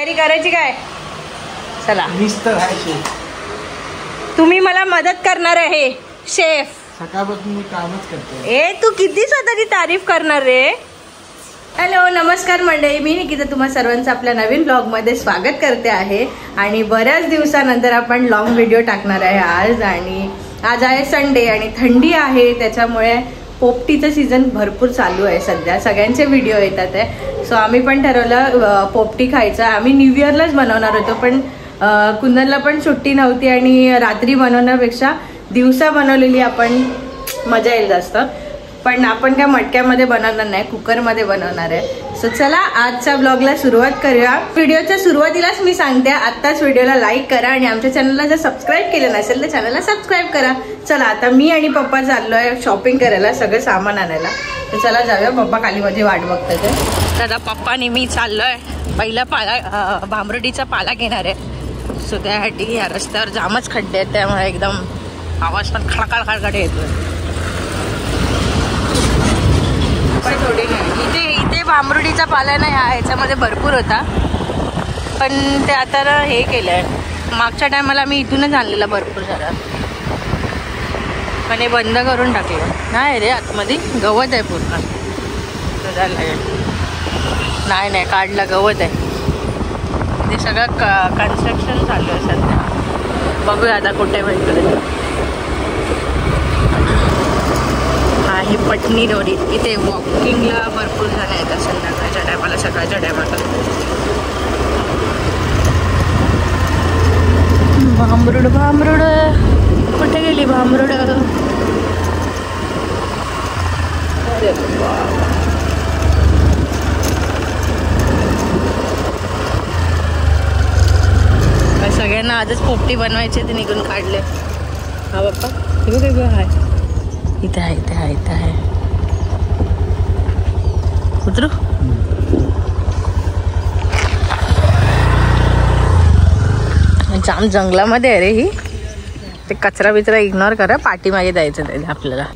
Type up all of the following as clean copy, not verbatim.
तयारी करायची काय? चला. मिस्टर आहे शेफ. तुम्ही मला मदत करणार आहे शेफ. सकाळपासून मी कामच करते. ए तू किती स्वतःची तारीफ करणार रे. हॅलो नमस्कार मंडळी, मी निकिता तुम्हा सर्वांचं आपल्या नवीन ब्लॉगमध्ये स्वागत करते आहे. आणि बऱ्याच दिवसानंतर आपण लॉंग व्हिडिओ टाकणार आहे आज. आणि आज आहे संडे आणि थंडी आहे, त्याच्यामुळे पोपटीचं सीझन भरपूर चालू आहे सध्या. सगळ्यांचे व्हिडिओ येतात आहे. सो आम्ही पण ठरवलं पोपटी खायचं. आम्ही न्यू इयरलाच बनवणार होतो, पण कुंदनला पण सुट्टी नव्हती आणि रात्री बनवण्यापेक्षा दिवसा बनवलेली आपण मजा येईल जास्त. पण आपण काय मटक्यामध्ये बनवणार नाही, कुकरमध्ये बनवणार आहे. सो चला आजच्या ब्लॉगला सुरुवात करूया. व्हिडिओच्या सुरुवातीलाच मी सांगते, आत्ताच व्हिडिओला लाईक करा आणि आमच्या चॅनलला जर सबस्क्राईब केलं नसेल तर चॅनलला सबस्क्राईब करा. चला आता मी आणि पप्पा चाललोय शॉपिंग करायला, सगळं सामान आणायला. तर चला जाऊया. पप्पा खाली माझी वाट बघतात. दादा पप्पानी मी चाललोय पहिला पाला भांबरडीचा पाला घेणार आहे. सो त्यासाठी या रस्त्यावर जामच खड्डे आहेत, त्यामुळे एकदम आवाज पण खडखड खडखड येतोय. थोडी इथे भांबरुडीचा पाला ना ह्याच्यामध्ये भरपूर होता, पण ते आता ना हे केलंय. मागच्या टायमाला मी इथूनच आणलेला भरपूर सारा, पण हे बंद करून टाकलं. नाही रे आतमध्ये गवत आहे पूर्ण. नाही काढलं, गवत आहे. ते सगळं कन्स्ट्रक्शन चालू आहे सध्या. बघूया आता कुठे भेटतो. आहे पटनी रोड. इथे वॉकिंगला भरपूर जण येतात संध्याकाळच्या टायमाला, सकाळच्या टायमाला. भांबरूड भांबरूड कुठे गेली भांबरूड? अरे सगळ्यांना आजच पोपटी बनवायची ते निघून काढले. हा बाप्पा हे बघ आहे. इथे आहे उतरू. जाम जंगलामध्ये आहे रे ही. ते कचरा बिचरा इग्नोर करा, पाठीमागे जायचं त्याला आपल्याला.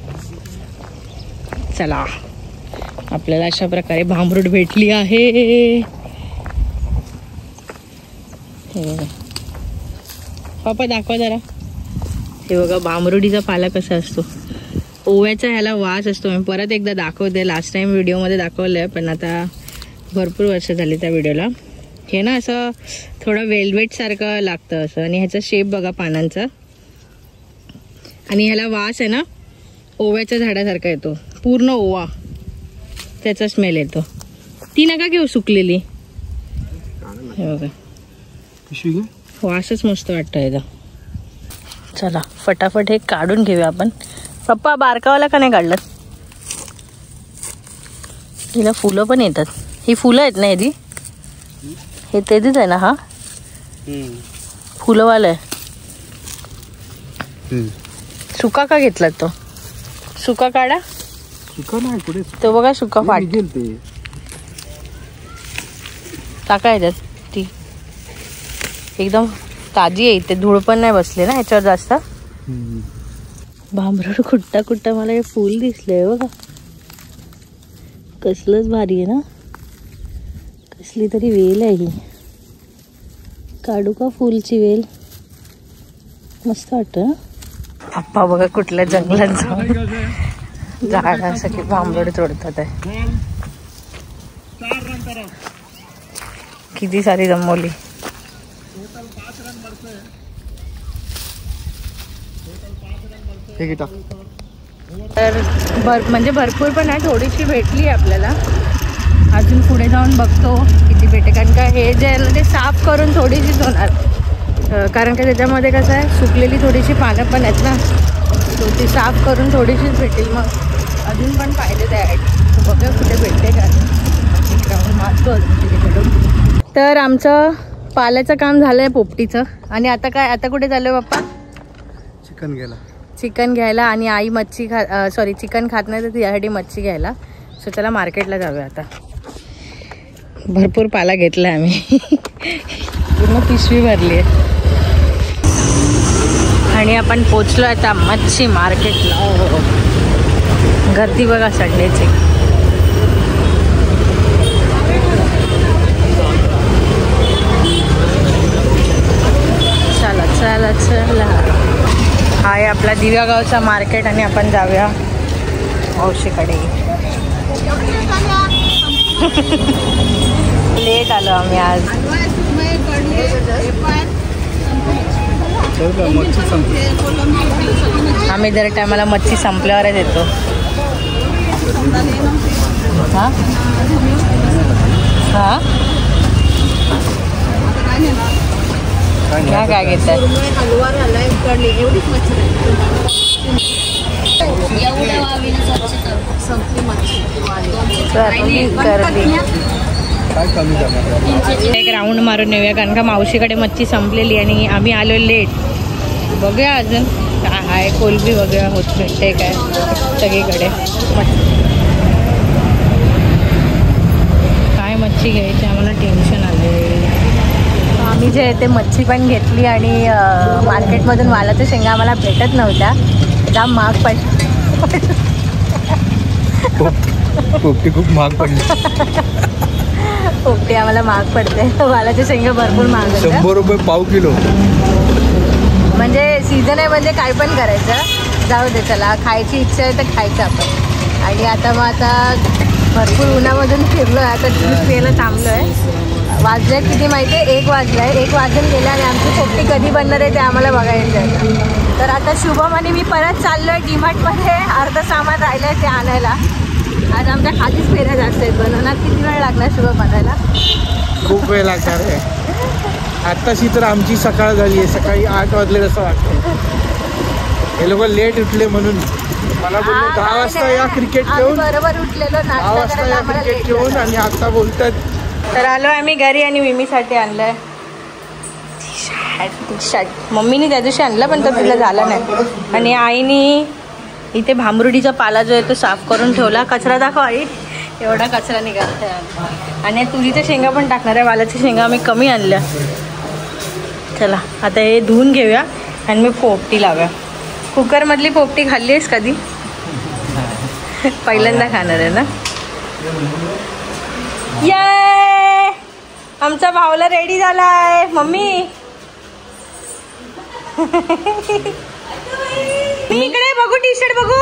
चला आपल्याला अशा प्रकारे भांबरूड भेटली आहे. पापा दाखवा जरा. हे बघा भांबरुडीचा पाला कसा असतो. ओव्याचा ह्याला वास असतो. मी परत एकदा दाखवते. लास्ट टाइम व्हिडिओमध्ये दाखवलंय, पण आता भरपूर वर्ष झाली त्या व्हिडिओला. हे ना असं थोडं वेल्वेट सारखं लागतं असं, आणि ह्याचा शेप बघा पानांचा. आणि ह्याला वास आहे ना ओव्याच्या झाडासारखा येतो, पूर्ण ओवा त्याचा स्मेल येतो. ती नका घेऊ सुकलेली. हे बघा वासच मस्त वाटतं याचा. चला फटाफट हे काढून घेऊया आपण. पप्पा बारकावाला का नाही काढलं? हिला फुलं पण येतात. ही फुलं आहेत ना याची? हे तेच आहे ना? हा फुलंवाला आहे. सुका का घेतला तो? सुका काढा. सुका नाही पुढे तो बघा सुका फाट टाका याच्यात. ती एकदम ताजी आहे. इथे धूळ पण नाही बसले ना ह्याच्यावर जास्त. भांबरूड कुठता कुठता मला हे फूल दिसलंय बघा. कसलंच भारी आहे ना. कसली तरी वेल आहे ही. काढू का फुलची वेल? मस्त वाटतं. आप्पा बघा कुठल्या जंगलात जाऊन झाडासाठी भांबरूड तोडतात आहे. किती सारी जमवली. तर म्हणजे भरपूर पण आहे, थोडीशी भेटली आपल्याला. अजून पुढे जाऊन बघतो किती भेटे, कारण का हे जे आहे ना ते साफ करून थोडीशीच होणार. कारण का त्याच्यामध्ये कसं आहे सुकलेली थोडीशी पानं पण आहेत ना, तो ती साफ करून थोडीशीच भेटेल. मग अजून पण पाहिजे त्या बघा कुठे भेटते का. मारतो अजून तिथे भेटून. तर आमचं पाल्याचं काम झालंय पोपटीचं. आणि आता काय, आता कुठे चाललोय बाप्पा? चिकन घ्यायला. आणि आई मच्छी चिकन खात नाही, तर यासाठी मच्छी घ्यायला. सो चला मार्केटला जाऊया आता. भरपूर पाला घेतला आम्ही. पूर्ण पिशवी भरली आहे. आणि आपण पोचलो आता मच्छी मार्केटला. गर्दी बघा संडेची. आपला दिव्यागावचा मार्केट आणि आपण जाऊया मावशीकडे. लेट आलो आम्ही आज. आम्ही दर टायमाला मच्छी संपल्यावरच येतो. हा हा काय घेतात. एक राऊंड मारून येऊया कारण का मावशीकडे मच्छी संपलेली आणि आम्ही आलो लेट. बघूया अजून काय आहे. कोलबी वगैरे होत भेटते काय सगळीकडे. काय मच्छी घ्यायची आम्हाला टेन्शन आले. आम्ही जे ते मच्छी पण घेतली आणि मार्केटमधून वालाच्या शेंगा आम्हाला भेटत नव्हत्या. जाम महाग पोपटी खूप महाग पडली. पोपटी आम्हाला महाग पडते. वालाच्या शेंगा भरपूर महाग. 100 रुपये पाव किलो. म्हणजे सीझन आहे म्हणजे काय पण करायचं. जाऊ दे चला खायची इच्छा आहे तर खायचं आपण. आणि आता मग आता भरपूर उन्हामधून फिरलो आहे. आता ज्यूस पियाला थांबलो आहे. वाजले किती माहिती आहे 1 वाजला आहे. 1 वाजून गेले आणि आमची पोपटी कधी बनणार आहे ते आम्हाला बघायचं आहे. तर आता शुभम आणि मी परत चाललो आहे डीमार्टमध्ये. अर्ध सामान राहिलं आहे ते आणायला. आज आमच्या खालीच फेऱ्या जास्त आहेत. बनवणार किती वेळ लागला शुभम बनायला? खूप वेळ लागणार आहे. आत्ताशी तर आमची सकाळ झाली आहे. सकाळी 8 वाजले असं वाटतं. हे लोक लेट उठले म्हणून मला बोलले 10 वाजता या क्रिकेट खेळून. बरोबर उठलेलो 10 वाजता या क्रिकेट खेळून आणि आता बोलतात. तर आलो आम्ही घरी आणि मिमीसाठी आणलंय टी शर्ट. मम्मीने त्या दिवशी आणलं पण तो तिला झाला नाही. आणि आईने इथे भांबरुडीचा पाला जो आहे तो साफ करून ठेवला. कचरा दाखव आई. एवढा कचरा निघाला. आणि तुरीच्या शेंगा पण टाकणार आहे. वालाच्या शेंगा आम्ही कमी आणल्या. चला आता हे धुवून घेऊया आणि मी पोपटी लावूया. कुकरमधली पोपटी खाल्ली आहेस कधी? पहिल्यांदा खाणार आहे ना. ये आमचा भावला रेडी झालाय. मम्मी मी इकडे बघू टी शर्ट बघू.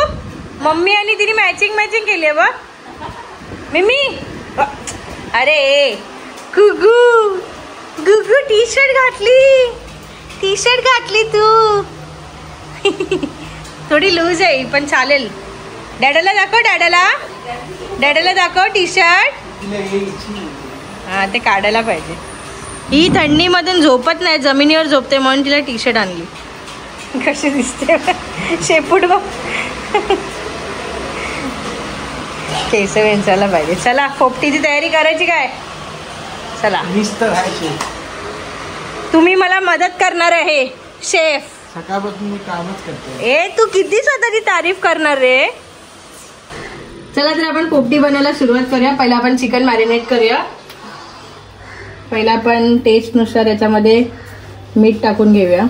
मम्मी आणि तिने मॅचिंग केली आहे बघ. मिमी अरे गुगू गुगू टी शर्ट घातली तू. थोडी लूज आहे पण चालेल. डॅडाला दाखव टी शर्ट. हा ते काढायला पाहिजे. ही थंडीमधून झोपत नाही जमिनीवर झोपते म्हणून तिला टी शर्ट आणली. कशी दिसते शेपूट बघ. केस वेचायला पाहिजे. चला पोपटीची तयारी करायची काय. चला तुम्ही मला मदत करणार आहे शेफ. सकाळपासून मी कामच करते. ए तू किती स्वतःची तारीफ करणार रे. चला तर आपण पोपटी बनवायला सुरुवात करूया. पहिला आपण चिकन मॅरिनेट करूया. पहिला आपण टेस्टनुसार याच्यामध्ये मीठ टाकून घेऊया.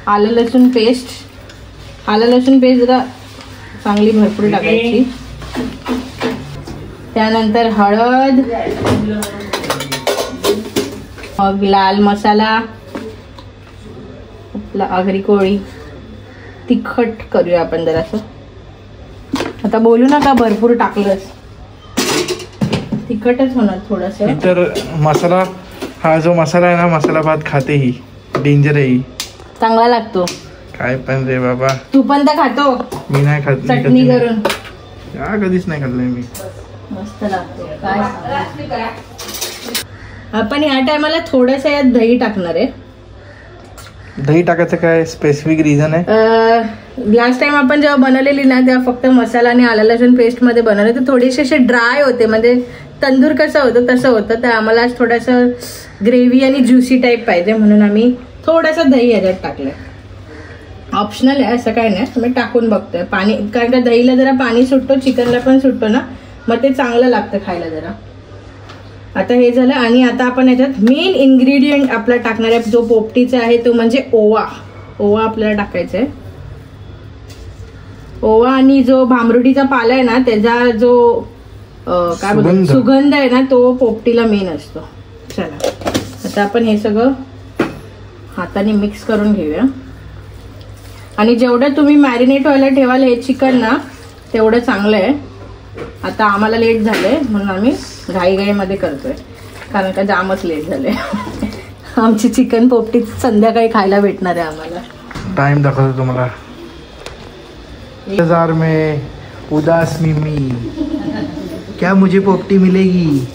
आलं लसूण पेस्ट जरा चांगली भरपूर टाकायची. त्यानंतर हळद, मग लाल मसाला, आपला आगरी कोळी, तिखट करूया आपण जरासं. आता बोलू नका भरपूर टाकलंस. तिखटच होणार थोडंसं. तर मसाला हा जो मसाला आहे ना मसाला भात खाते ही डेंजर आहे. ही चांगला लागतो. काय पण रे बाबा. तू पण तर खातो. मी नाही खात. चटणी करून कधीच नाही खाल्लंय मी. मस्त लागतो. काय आपण या टायमाला थोडंसं यात दही टाकणार आहे. दही टाकायचं काय स्पेसिफिक रिझन आहे? लास्ट टाइम आपण जेव्हा बनवलेली ना तेव्हा फक्त मसाला आणि आलं लसूण पेस्ट मध्ये बनवले तर थोडेसे असे ड्राय होते. म्हणजे तंदूर कसं होतं तसं होतं. तर आम्हाला आज थोडंसं ग्रेव्ही आणि ज्युसी टाईप पाहिजे म्हणून आम्ही थोडंसं दही ह्याच्यात टाकलंय. ऑप्शनल आहे असं काय नाही. तुम्ही टाकून बघतोय पाणी कारण का दहीला जरा पाणी सुटतो चिकनला पण सुटतो ना मग ते चांगलं लागतं खायला जरा. आता हे झालं आणि आता आपण याच्यात मेन इन्ग्रेडियंट आपला टाकणार आहे जो पोपटीचा आहे तो म्हणजे ओवा. आपल्याला टाकायचा आहे. ओवा आणि जो भांबरुडीचा पाला आहे ना त्याचा जो काय बोलतो सुगंध आहे ना तो पोपटीला मेन असतो. चला आता आपण हे सगळं हाताने मिक्स करून घेऊया. आणि जेवढं तुम्ही मॅरिनेट व्हायला ठेवाल हे चिकन ना तेवढं चांगलं आहे. आता आम्हाला लेट झालंय म्हणून आम्ही घाईघाईमध्ये करतोय, कारण का जामच लेट झाले. आमची चिकन पोपटी संध्याकाळी खायला भेटणार आहे आम्हाला. टाइम दाखवतो तुम्हाला. 1000 में उदास मिमी, क्या मुझे पोपटी मिलेगी.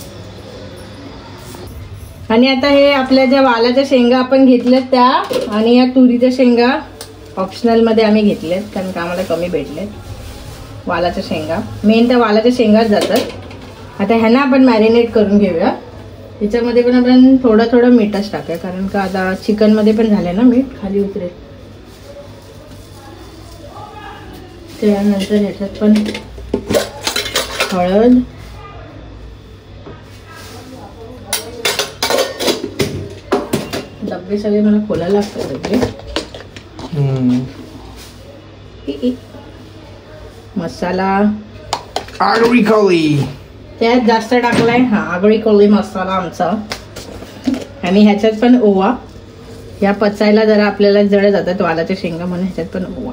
आणि आता हे आपल्या ज्या वालाच्या शेंगा आपण घेतल्यात त्या आणि या तुरीच्या शेंगा ऑप्शनल मध्ये आम्ही घेतल्यात, कारण का आम्हाला कमी भेटलेत. वालाच्या शेंगा मेन त्या वालाच्या शेंगाच जातात. आता ह्यांना आपण मॅरिनेट करून घेऊया. त्याच्यामध्ये पण आपण थोडं मीठच टाकूया, कारण का आता चिकन मध्ये पण झालंय ना मीठ, खाली उतरेल. त्यानंतर ह्याच्यात पण हळद, डब्बे सगळे मला खोलायला लागतात डब्बे. मसाला आगरी कोळी त्यात जास्त टाकलाय. हा, आगरी कोळी मसाला आमचा. आणि ह्याच्यात पण ओवा, या पचायला जरा आपल्याला जड जातात वालाच्या शेंगा म्हणून ह्याच्यात पण ओवा.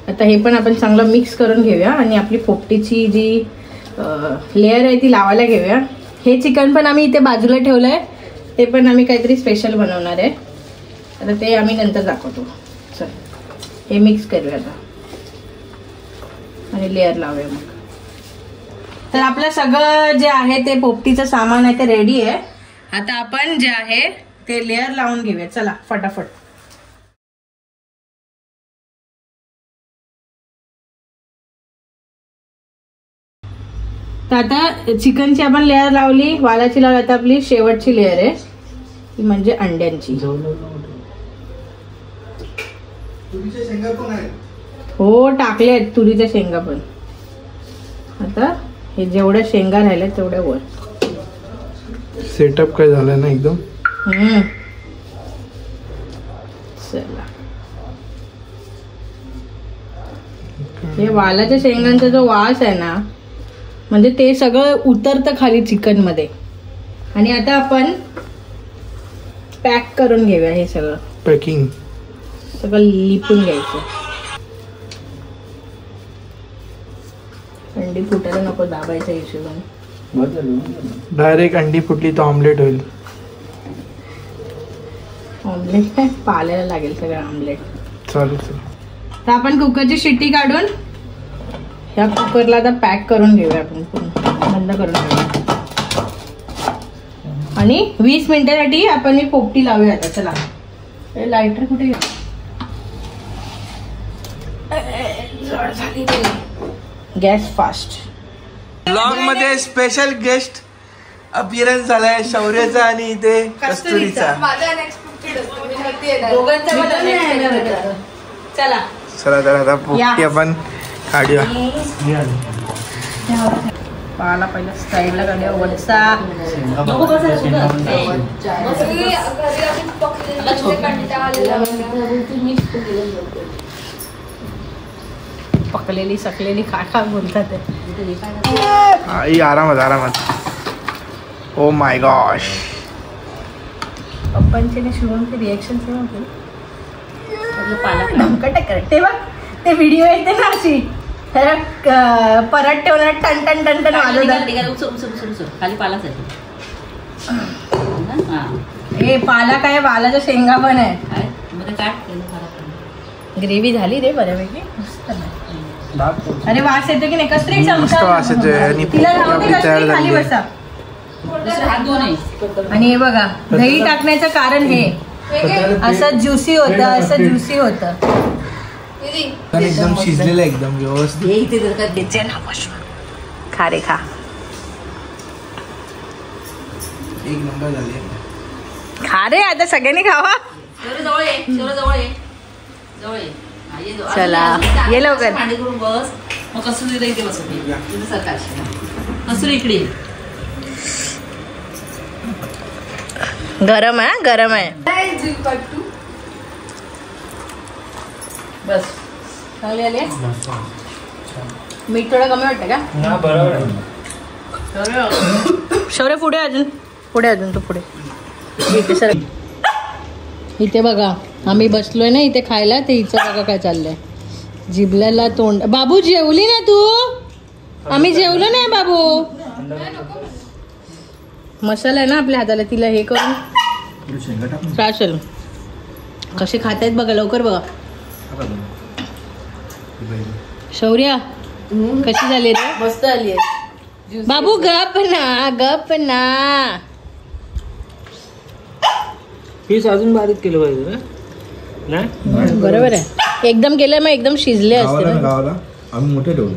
आता हे पण आपण चांगलं मिक्स करून घेऊया आणि आपली पोपटीची जी लेअर आहे ती लावायला घेऊया. हे चिकन पण आम्ही इथे बाजूला ठेवलंय, ते पण आम्ही काहीतरी स्पेशल बनवणार आहे. आता ते आम्ही नंतर दाखवतो. चल हे मिक्स करूया आता आणि लेअर लावूया मग. तर आपलं सगळं जे आहे ते पोपटीचं सामान आहे ते रेडी आहे. आता आपण जे आहे ते लेअर लावून घेऊया. चला फटाफट. तर आता चिकनची आपण लेअर लावली, वालाची लावली. आता आपली शेवटची लेअर आहे ती म्हणजे अंड्यांची. हो टाकले आहेत तुरीच्या शेंगा पण. आता हे जेवढ्या शेंगा राहिल्या तेवढ्या वर. सेटअप काय झालं ना एकदम. चला हे वालाच्या शेंगांचा जो वास आहे ना, म्हणजे ते सगळं उतरतं खाली चिकन मध्ये. आणि आता आपण पॅक करून घेऊया. हे सगळं पॅकिंग सगळं लिपून घ्यायचं. अंडी फुटायला नको, दाबायचा हिशोबाने. डायरेक्ट अंडी फुटली तर ऑमलेट होईल. ऑमलेट काय पालायला लागेल सगळं ऑमलेट. चालेल. तर आपण कुकरची शिट्टी काढून ह्या कुकरला आता पॅक करून घेऊया. आपण बंद करून घेऊया आणि 20 मिनिटासाठी आपण ही पोपटी लावूया. आता चला लायटर कुठे गॅस फास्ट. ब्लॉग मध्ये स्पेशल गेस्ट अपीअरन्स झालाय शौर्याचा आणि इथे कस्तुरीचा. चला चला तर आता पोपटी आपण काढूया. पाला पहिला साईडला काढूया. वरचा पकलेली सकलेली खा बोलतात. आरामात. Oh my gosh. पप्पांचे शिवूनचे रिएक्शन तेव्हा ते व्हिडिओ येते ना अशी परत ठेवणार टन टन टन टन खाली पालाच हे पाला काय वालाच्या शेंगा पण आहे. ग्रेव्ही झाली रे बऱ्यापैकी. अरे वास येतो की नाही. कस्तुरी चमचा तिला खाली बसा. आणि हे बघा दही टाकण्याचं कारण हे असं ज्युसी होतं. एकदम शिजलेलं एकदम व्यवस्थित. खा रे खा. एक नंबर झाले. खा रे आता सगळ्यांनी खावा. चला ये लवकर. गरम आहे. बस चांगली आली. मीठ थोडं कमी वाटतं का? बरोबर. शौर्य पुढे अजून तू पुढे. इथे बघा आम्ही बसलोय ना इथे खायला, ते हिचं बघा काय चाललंय. जिबल्याला तोंड. बाबू जेवली ना तू? आम्ही जेवलो नाही बाबू. मसाला आहे ना आपल्या हाताला, तिला हे करून चालेल. कसे खातायत बघा, लवकर बघा. शौर्या कशी झाली रे? मस्त आली आहे. बाबू गप ना. पीस अजून बारीक केलं पाहिजे ना. बरोबर आहे. एकदम केलं मग एकदम शिजले असते ना. गावाला आम्ही मोठे ठेवू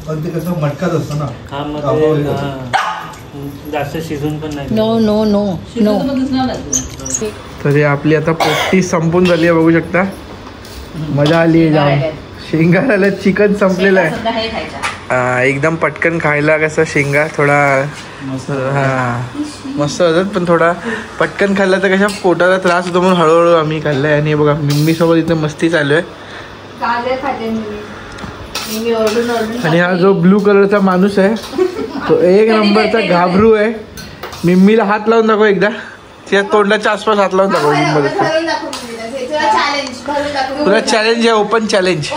पण ते कसं मटकाच असतो ना. जास्त शिजून पण नाही. No no no no. तर आपली आता पोपटी संपून झाली आहे, बघू शकता. मजा आली आहे जाम. शेंगा चिकन संपलेलं आहे. एकदम पटकन खायला. कसं शेंगा थोडा मस्त होतात, पण थोडा पटकन खाल्ला तर कशा पोटाला त्रास होतो, म्हणून हळूहळू आम्ही खाल्लाय. आणि बघा मिम्मी सोबत इथे मस्ती चालू आहे. आणि हा जो ब्लू कलरचा माणूस आहे तो एक नंबरचा घाबरू आहे. मिम्मीला हात लावून दाखव एकदा. तिच्या तोंडाच्या आसपास हात लावून दाखव. तुला चॅलेंज आहे, ओपन चॅलेंज.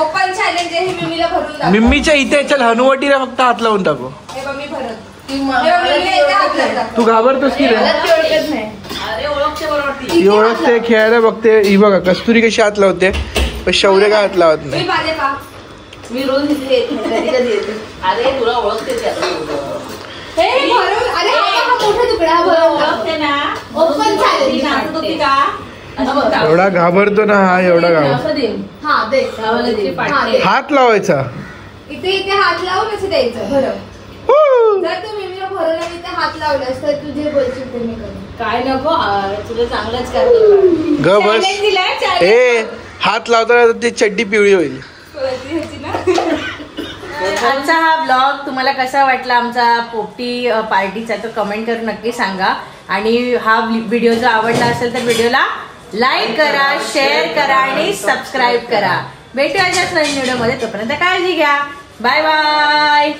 मिम्मीच्या इथे चल हनुवटीला फक्त हात लावून टाकू. तू घाबरतोस की रे? ती ओळखते, खेळायला बघते. ही बघा कस्तुरी कशी हात लावते, पण शौर्य काय हात लावत नाही. मी रोज अरे तुला ओळखते एवढा घाबरतो ना हा, एवढा हात लावायचा इथे हात लावून असं द्यायचं. जर तू मिमीला भरवलं आणि इथे हात लावलास तर तुझे बोलशील ते मी करेन. काय नको, तुला चांगलंच करतो. ग बस. ए हात लावताना ती चड्डी पिवळी होईल. आमचा हा ब्लॉग तुम्हाला कसा वाटला, आमचा पोपटी पार्टीचा, तो कमेंट करून नक्की सांगा. आणि हा व्हिडिओ जर आवडला असेल तर व्हिडिओला लाईक करा, शेअर करा आणि सबस्क्राईब करा. भेटूया अशाच नवीन व्हिडिओ मध्ये. तोपर्यंत काळजी घ्या. Bye bye.